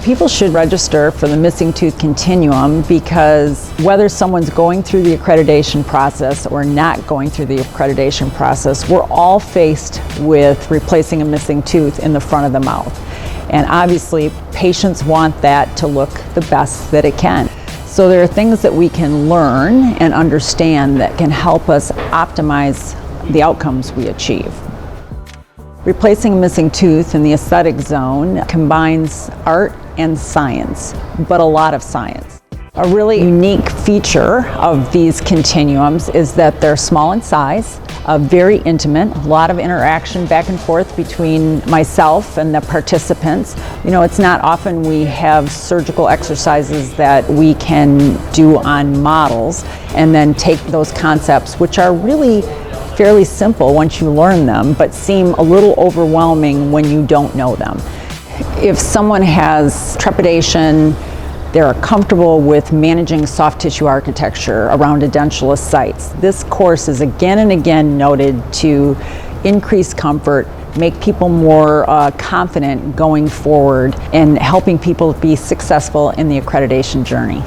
People should register for the Missing Tooth Continuum because whether someone's going through the accreditation process or not going through the accreditation process, we're all faced with replacing a missing tooth in the front of the mouth. And obviously, patients want that to look the best that it can. So there are things that we can learn and understand that can help us optimize the outcomes we achieve. Replacing a missing tooth in the aesthetic zone combines art and science, but a lot of science. A really unique feature of these continuums is that they're small in size, very intimate, a lot of interaction back and forth between myself and the participants. You know, it's not often we have surgical exercises that we can do on models and then take those concepts, which are really fairly simple once you learn them, but seem a little overwhelming when you don't know them. If someone has trepidation, they're comfortable with managing soft tissue architecture around edentulous sites, this course is again and again noted to increase comfort, make people more confident going forward, and helping people be successful in the accreditation journey.